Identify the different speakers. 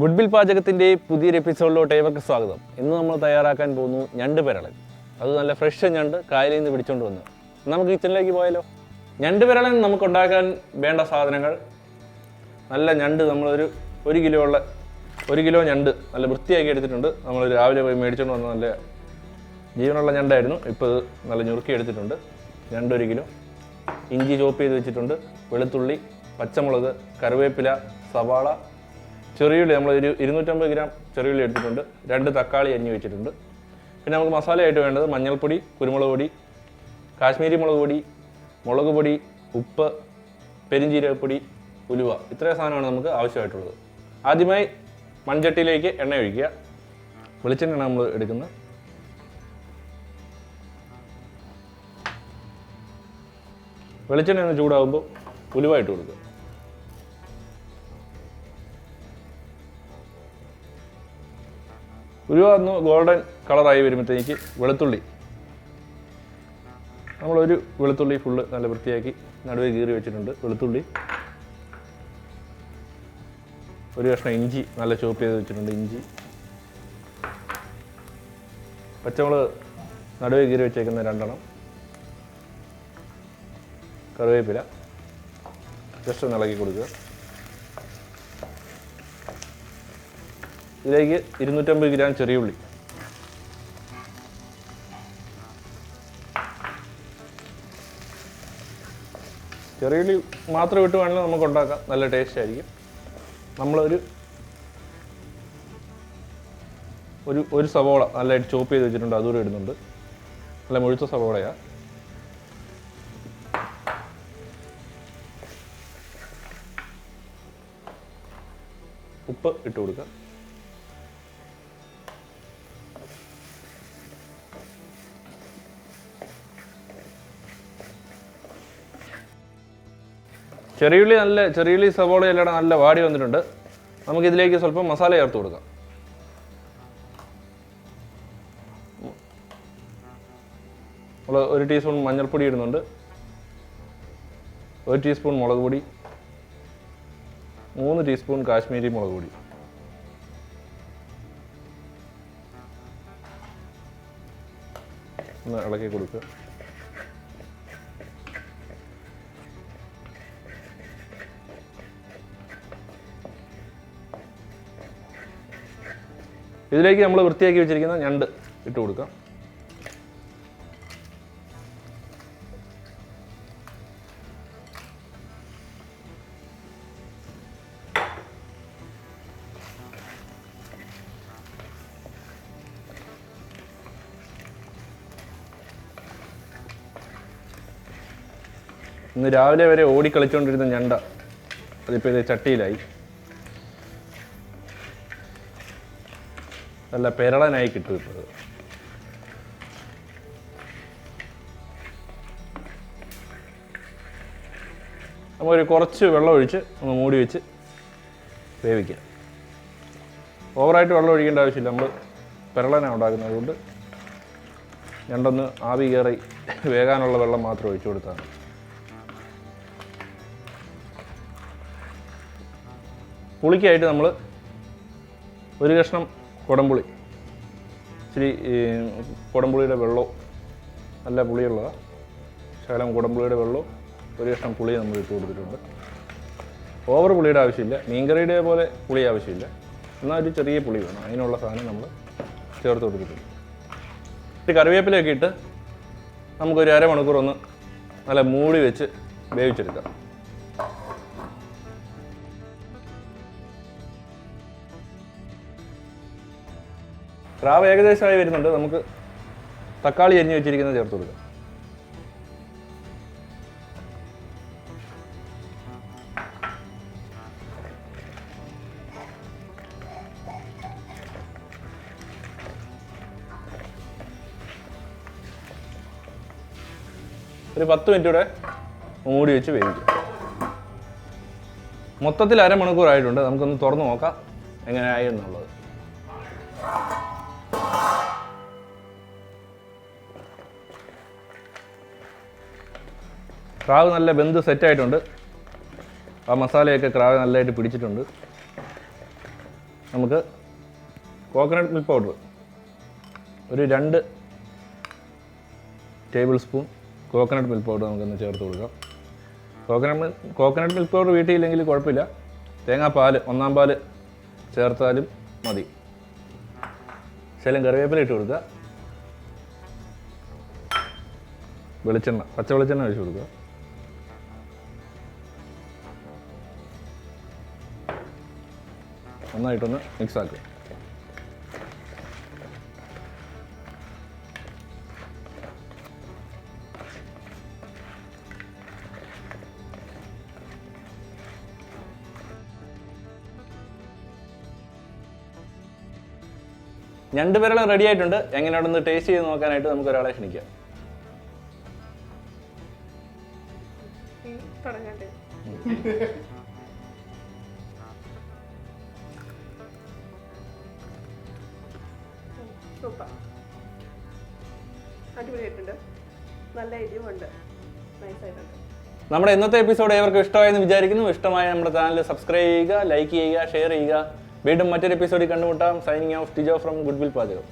Speaker 1: Goodwill പാചകത്തിൻ്റെ പുതിയൊരു എപ്പിസോഡിലോട്ട് ഏവർക്ക് സ്വാഗതം. ഇന്ന് നമ്മൾ തയ്യാറാക്കാൻ പോകുന്നു ഞണ്ട് പെരളൻ. അത് നല്ല ഫ്രഷ് ഞണ്ട് കായലിൽ നിന്ന് പിടിച്ചുകൊണ്ട് വന്നു. നമുക്ക് കിച്ചണിലേക്ക് പോയാലോ? ഞണ്ട് പെരളൻ നമുക്കുണ്ടാക്കാൻ വേണ്ട സാധനങ്ങൾ: നല്ല ഞണ്ട്, നമ്മളൊരു 1 കിലോ ഞണ്ട് നല്ല വൃത്തിയാക്കി എടുത്തിട്ടുണ്ട്. നമ്മൾ രാവിലെ പോയി മേടിച്ചുകൊണ്ട് വന്ന നല്ല ജീവനുള്ള ഞണ്ടായിരുന്നു. ഇപ്പോൾ ഇത് നല്ല ഞുറുക്കി എടുത്തിട്ടുണ്ട്. ഞണ്ട് 1 കിലോ. ഇഞ്ചി ചോപ്പ് ചെയ്ത് വെച്ചിട്ടുണ്ട്. വെളുത്തുള്ളി, പച്ചമുളക്, കറിവേപ്പില, സവാള, ചെറിയുള്ളി, നമ്മളൊരു 250 ഗ്രാം ചെറിയുള്ളി എടുത്തിട്ടുണ്ട്. 2 തക്കാളി അരിഞ്ഞ് വെച്ചിട്ടുണ്ട്. പിന്നെ നമുക്ക് മസാലയായിട്ട് വേണ്ടത് മഞ്ഞൾപ്പൊടി, കുരുമുളക് പൊടി, കാശ്മീരി മുളക് പൊടി, മുളക് പൊടി, ഉപ്പ്, പെരിഞ്ജീരകപ്പൊടി, ഉലുവ. ഇത്രയും സാധനമാണ് നമുക്ക് ആവശ്യമായിട്ടുള്ളത്. ആദ്യമായി മൺചട്ടിയിലേക്ക് എണ്ണ ഒഴിക്കുക. വെളിച്ചെണ്ണയാണ് നമ്മൾ എടുക്കുന്നത്. വെളിച്ചെണ്ണ ഒന്ന് ചൂടാകുമ്പോൾ ഉലുവ ഇട്ട് കൊടുക്കുക. ഉലുവ ഒന്ന് ഗോൾഡൻ കളറായി വരുമ്പോഴത്തേക്ക് വെളുത്തുള്ളി, നമ്മളൊരു വെളുത്തുള്ളി ഫുള്ള് നല്ല വൃത്തിയാക്കി നടുവേ കീറി വെച്ചിട്ടുണ്ട്. വെളുത്തുള്ളി, ഒരു കഷ്ണം ഇഞ്ചി നല്ല ചോപ്പ് ചെയ്ത് വെച്ചിട്ടുണ്ട്. ഇഞ്ചി, പച്ചമുളക് നടുവേ കീറി വെച്ചേക്കുന്ന 2 എണ്ണം, കറിവേപ്പില ജസ്റ്റ് ഒന്ന് ഇളക്കി കൊടുക്കുക. ഇതിലേക്ക് 250 ഗ്രാം ചെറിയുള്ളി, ചെറിയുള്ളി മാത്രം ഇട്ട് വേണമെങ്കിൽ നമുക്ക് ഉണ്ടാക്കാം, നല്ല ടേസ്റ്റ് ആയിരിക്കും. നമ്മളൊരു ഒരു സവോള നല്ലതായിട്ട് ചോപ്പ് ചെയ്ത് വെച്ചിട്ടുണ്ട്, അതുകൂടെ ഇടുന്നുണ്ട്. നല്ല മുഴുത്ത സവോളയാണ്. ഉപ്പ് ഇട്ട് കൊടുക്കുക. ചെറിയുള്ളി സവോള എല്ലാം നല്ല വാടി വന്നിട്ടുണ്ട്. നമുക്കിതിലേക്ക് സ്വല്പം മസാല ചേർത്ത് കൊടുക്കാം. നമ്മൾ 1 ടീസ്പൂൺ മഞ്ഞൾപ്പൊടി ഇടുന്നുണ്ട്. 1 ടീസ്പൂൺ മുളക് പൊടി, 3 ടീസ്പൂൺ കാശ്മീരി മുളക് പൊടി, ഒന്ന് ഇളക്കി കൊടുക്കുക. ഇതിലേക്ക് നമ്മൾ വൃത്തിയാക്കി വെച്ചിരിക്കുന്ന ഞണ്ട് ഇട്ട് കൊടുക്കാം. ഇന്ന് രാവിലെ വരെ ഓടിക്കളിച്ചുകൊണ്ടിരുന്ന ഞണ്ട അതിപ്പോൾ ഇത് ചട്ടിയിലായി നല്ല പെരളനായി കിട്ടും. ഇപ്പോൾ നമുക്കൊരു കുറച്ച് വെള്ളം ഒഴിച്ച് ഒന്ന് മൂടി വെച്ച് വേവിക്കാം. ഓവറായിട്ട് വെള്ളം ഒഴിക്കേണ്ട ആവശ്യമില്ല, നമ്മൾ പെരളനാണ് ഉണ്ടാക്കുന്നത്. അതുകൊണ്ട് ഞണ്ടൊന്ന് ആവി കയറി വേകാനുള്ള വെള്ളം മാത്രം ഒഴിച്ചു കൊടുത്താണ്. പുളിക്കായിട്ട് നമ്മൾ 1 കഷ്ണം കുടംപുളി, ഇച്ചിരി കുടംപുളിയുടെ വെള്ളവും, നല്ല പുളിയുള്ളതാണ്, ശകലം കുടംപുളിയുടെ വെള്ളവും 1 കഷ്ണം പുളി നമ്മൾ ഇട്ട് കൊടുത്തിട്ടുണ്ട്. ഓവർ പുളിയുടെ ആവശ്യമില്ല, മീൻകറിയുടെ പോലെ പുളി ആവശ്യമില്ല, എന്നാൽ ഒരു ചെറിയ പുളി വേണം. അതിനുള്ള സാധനം നമ്മൾ ചേർത്ത് കൊടുത്തിട്ടുണ്ട്. കറിവേപ്പിലൊക്കെ ഇട്ട് നമുക്കൊരു അരമണിക്കൂർ ഒന്ന് നല്ല മൂടി വെച്ച് വേവിച്ചെടുക്കാം. ക്രാബ് ഏകദേശമായി വരുന്നുണ്ട്. നമുക്ക് തക്കാളി അരിഞ്ഞ് വെച്ചിരിക്കുന്നത് ചേർത്ത് കൊടുക്കാം. ഒരു 10 മിനിറ്റ് കൂടെ മൂടി വെച്ച് വേവിക്കും. മൊത്തത്തിൽ അരമണിക്കൂറായിട്ടുണ്ട്. നമുക്കൊന്ന് തുറന്ന് നോക്കാം എങ്ങനെയായി എന്നുള്ളത്. ക്രാവ് നല്ല വെന്ത് സെറ്റായിട്ടുണ്ട്. ആ മസാലയൊക്കെ ക്രാവ് നല്ലതായിട്ട് പിടിച്ചിട്ടുണ്ട്. നമുക്ക് കോക്കനട്ട് മിൽക്ക് പൗഡർ ഒരു 2 table spoon coconut milk powder നമുക്കൊന്ന് ചേർത്ത് കൊടുക്കാം. കോക്കനട്ട് മിൽക്ക് പൗഡർ വീട്ടിലില്ലെങ്കിൽ കുഴപ്പമില്ല. തേങ്ങാപ്പാൽ 1-ാം പാൽ ചേർത്താലും മതി. ശകലം കറിവേപ്പില ഇട്ട് കൊടുക്കുക. വെളിച്ചെണ്ണ, പച്ച വെളിച്ചെണ്ണ ഒഴിച്ച് കൊടുക്കുക. നന്നായിട്ടൊന്ന് മിക്സ് ആക്കുക. ഞണ്ട് വിരളം റെഡി ആയിട്ടുണ്ട്. എങ്ങനെയാണെന്ന് ടേസ്റ്റ് ചെയ്ത് നോക്കാനായിട്ട് നമുക്ക് ഒരാളെ ക്ഷണിക്കാം.
Speaker 2: സൂപ്പർ, അടിപൊളിയായിട്ടുണ്ട്. നല്ല എരിവുണ്ട്, നൈസായിട്ടുണ്ട്.
Speaker 1: നമ്മുടെ ഇന്നത്തെ എപ്പിസോഡ് ഏവർക്കും ഇഷ്ടമായെന്ന് വിചാരിക്കുന്നു. ഇഷ്ടമായ നമ്മുടെ ചാനൽ സബ്സ്ക്രൈബ് ചെയ്യുക, ലൈക്ക് ചെയ്യുക, ഷെയർ ചെയ്യുക. വീണ്ടും മറ്റൊരു എപ്പിസോഡിൽ കണ്ടുമുട്ടാം. Signing off Tijo from goodwill പാചകം.